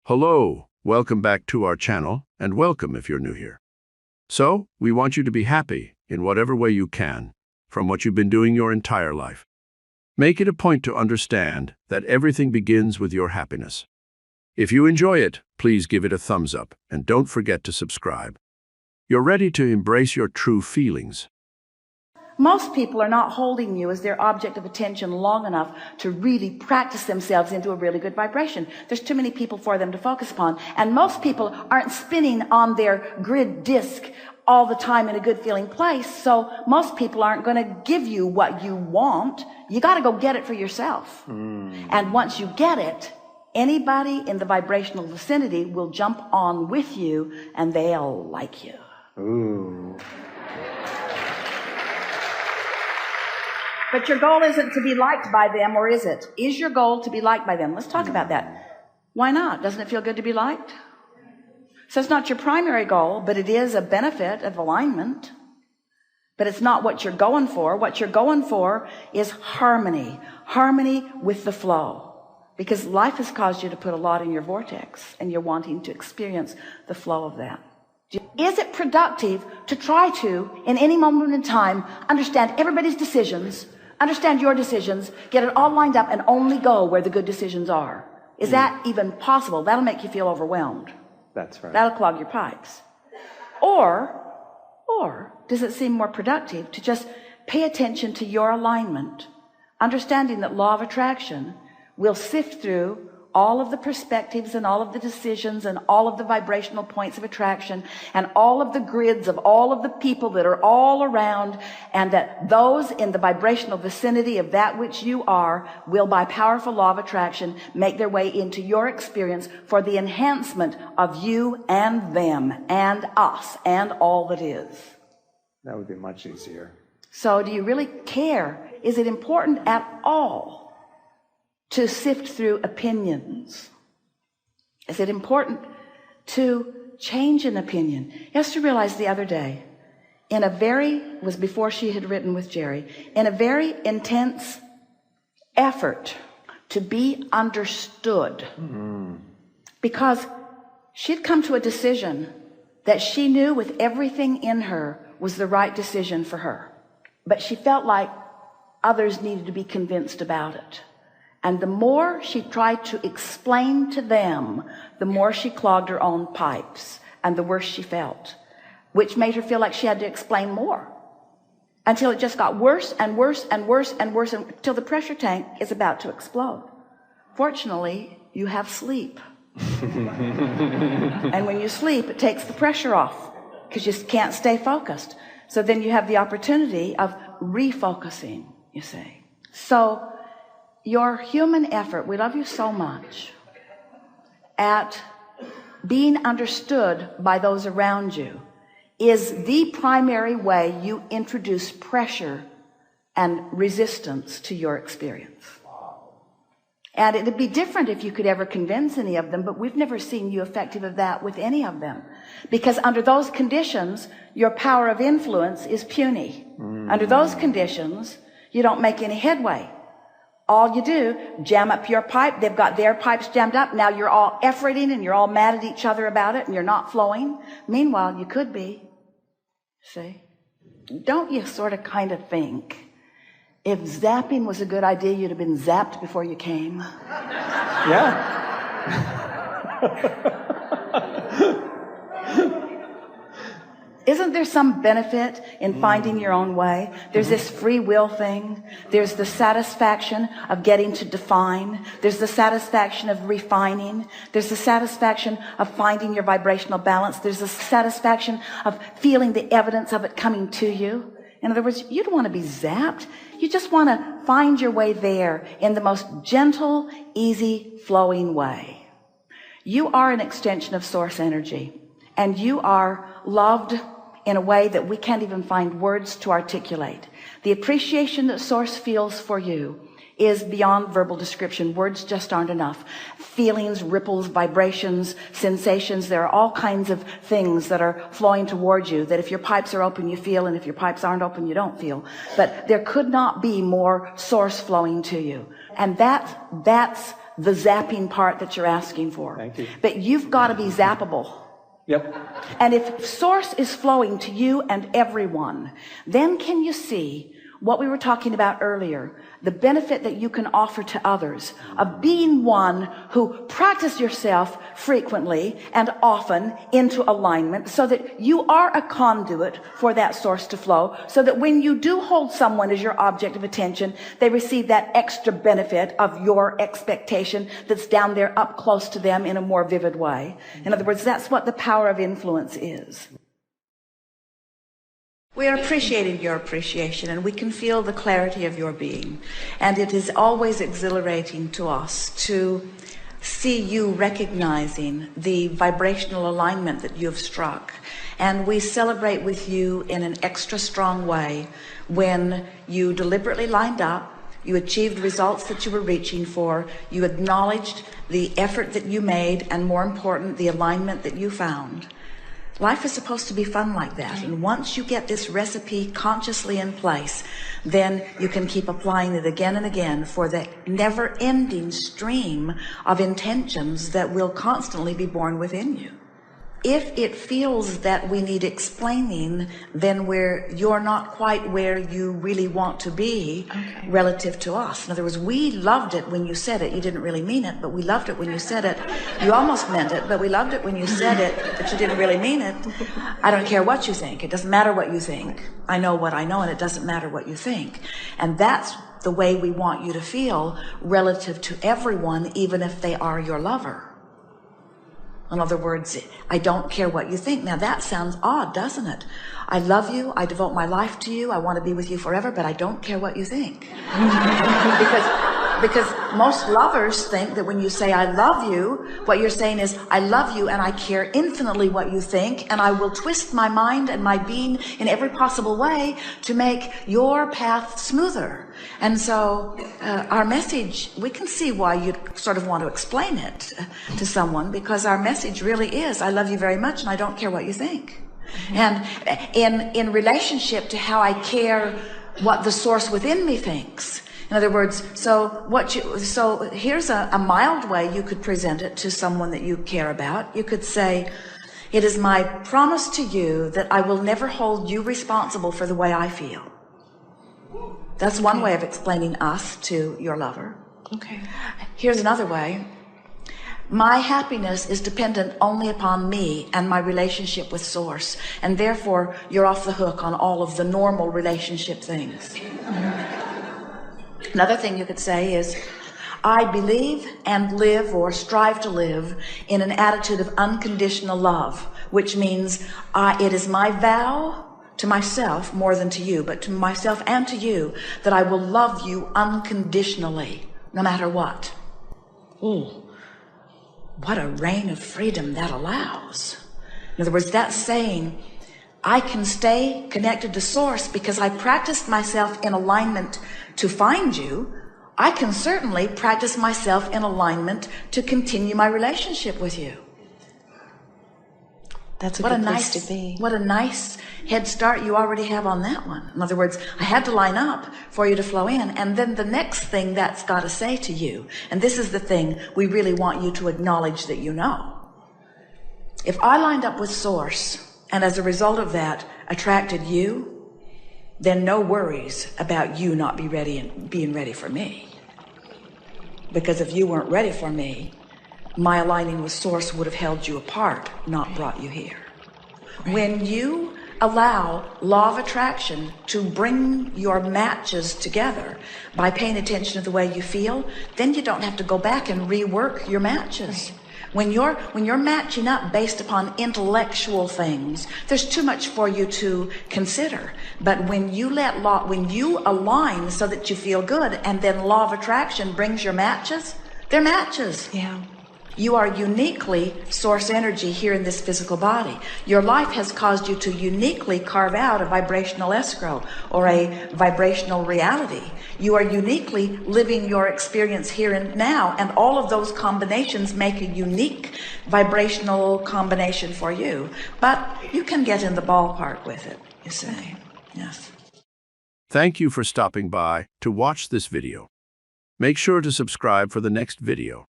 Hello, welcome back to our channel, and welcome if you're new here. So, we want you to be happy in whatever way you can, from what you've been doing your entire life. Make it a point to understand that everything begins with your happiness. If you enjoy it, please give it a thumbs up, and don't forget to subscribe. You're ready to embrace your true feelings. Most people are not holding you as their object of attention long enough to really practice themselves into a really good vibration. There's too many people for them to focus upon. And most people aren't spinning on their grid disc all the time in a good feeling place. So most people aren't going to give you what you want. You got to go get it for yourself. And once you get it, anybody in the vibrational vicinity will jump on with you and they'll like you. Ooh. But your goal isn't to be liked by them, or is it? Is your goal to be liked by them? Let's talk about that. Why not? Doesn't it feel good to be liked? So it's not your primary goal, but it is a benefit of alignment. But it's not what you're going for. What you're going for is harmony. Harmony with the flow. Because life has caused you to put a lot in your vortex, and you're wanting to experience the flow of that. Is it productive to try to, in any moment in time, understand everybody's decisions, understand your decisions, get it all lined up, and only go where the good decisions are? Is that even possible? That'll make you feel overwhelmed. That's right. That'll clog your pipes. Or does it seem more productive to just pay attention to your alignment, understanding that law of attraction will sift through all of the perspectives and all of the decisions and all of the vibrational points of attraction and all of the grids of all of the people that are all around, and that those in the vibrational vicinity of that which you are will, by powerful law of attraction, make their way into your experience for the enhancement of you and them and us and all that is. That would be much easier. So do you really care? Is it important at all to sift through opinions? Is it important to change an opinion? Esther realized the other day, was before she had written with Jerry, in a very intense effort to be understood, because she'd come to a decision that she knew with everything in her was the right decision for her, but she felt like others needed to be convinced about it. And the more she tried to explain to them, the more she clogged her own pipes, and the worse she felt, which made her feel like she had to explain more, until it just got worse and worse and worse and worse, until the pressure tank is about to explode. Fortunately, you have sleep. And when you sleep, it takes the pressure off, because you can't stay focused. So then you have the opportunity of refocusing, you see. So your human effort, we love you so much, at being understood by those around you is the primary way you introduce pressure and resistance to your experience. And it'd be different if you could ever convince any of them, but we've never seen you effective of that with any of them. Because under those conditions, your power of influence is puny. Under those conditions, you don't make any headway. All you do, jam up your pipe. They've got their pipes jammed up. Now you're all efforting and you're all mad at each other about it and you're not flowing. Meanwhile, you could be. See? Don't you sort of kind of think, if zapping was a good idea, you'd have been zapped before you came? Yeah. Isn't there some benefit in finding your own way? There's this free will thing. There's the satisfaction of getting to define. There's the satisfaction of refining. There's the satisfaction of finding your vibrational balance. There's the satisfaction of feeling the evidence of it coming to you. In other words, you don't want to be zapped. You just want to find your way there in the most gentle, easy, flowing way. You are an extension of source energy, and you are loved in a way that we can't even find words to articulate. The appreciation that source feels for you is beyond verbal description. Words just aren't enough. Feelings, ripples, vibrations, sensations, there are all kinds of things that are flowing towards you that if your pipes are open, you feel, and if your pipes aren't open, you don't feel. But there could not be more source flowing to you. And that's the zapping part that you're asking for. Thank you. But you've got to be zappable. Yep. And if source is flowing to you and everyone, then can you see what we were talking about earlier, the benefit that you can offer to others of being one who practice yourself frequently and often into alignment, so that you are a conduit for that source to flow, so that when you do hold someone as your object of attention, they receive that extra benefit of your expectation that's down there up close to them in a more vivid way. In other words, that's what the power of influence is. We are appreciating your appreciation, and we can feel the clarity of your being. And it is always exhilarating to us to see you recognizing the vibrational alignment that you have struck. And we celebrate with you in an extra strong way when you deliberately lined up, you achieved results that you were reaching for, you acknowledged the effort that you made, and more important, the alignment that you found. Life is supposed to be fun like that. And once you get this recipe consciously in place, then you can keep applying it again and again for the never-ending stream of intentions that will constantly be born within you. If it feels that we need explaining, then you're not quite where you really want to be relative to us. In other words, we loved it when you said it. You didn't really mean it, but we loved it when you said it. You almost meant it, but we loved it when you said it, but you didn't really mean it. I don't care what you think. It doesn't matter what you think. I know what I know, and it doesn't matter what you think. And that's the way we want you to feel relative to everyone, even if they are your lover. In other words, I don't care what you think. Now that sounds odd, doesn't it? I love you. I devote my life to you. I want to be with you forever, but I don't care what you think. Because most lovers think that when you say I love you, what you're saying is I love you and I care infinitely what you think, and I will twist my mind and my being in every possible way to make your path smoother. And so our message, we can see why you'd sort of want to explain it to someone, because our message really is I love you very much and I don't care what you think. And in relationship to how I care what the source within me thinks. In other words, so here's a mild way you could present it to someone that you care about. You could say, it is my promise to you that I will never hold you responsible for the way I feel. That's one way of explaining us to your lover. Okay. Here's another way. My happiness is dependent only upon me and my relationship with Source, and therefore you're off the hook on all of the normal relationship things. Another thing you could say is, I believe and live or strive to live in an attitude of unconditional love, which means it is my vow to myself more than to you, but to myself and to you, that I will love you unconditionally, no matter what. Ooh, what a reign of freedom that allows. In other words, that's saying, I can stay connected to Source because I practiced myself in alignment to find you. I can certainly practice myself in alignment to continue my relationship with you. That's a good place to be. What a nice head start you already have on that one. In other words, I had to line up for you to flow in. And then the next thing that's got to say to you, and this is the thing we really want you to acknowledge that you know. If I lined up with Source, and as a result of that attracted you, then no worries about you not being ready for me. Because if you weren't ready for me, my aligning with Source would have held you apart, not brought you here. When you allow law of attraction to bring your matches together by paying attention to the way you feel, then you don't have to go back and rework your matches. When you're matching up based upon intellectual things, there's too much for you to consider. But when you align so that you feel good, and then law of attraction brings your matches, they're matches. Yeah. You are uniquely Source energy here in this physical body. Your life has caused you to uniquely carve out a vibrational escrow or a vibrational reality. You are uniquely living your experience here and now, and all of those combinations make a unique vibrational combination for you. But you can get in the ballpark with it, you say. Yes. Thank you for stopping by to watch this video. Make sure to subscribe for the next video.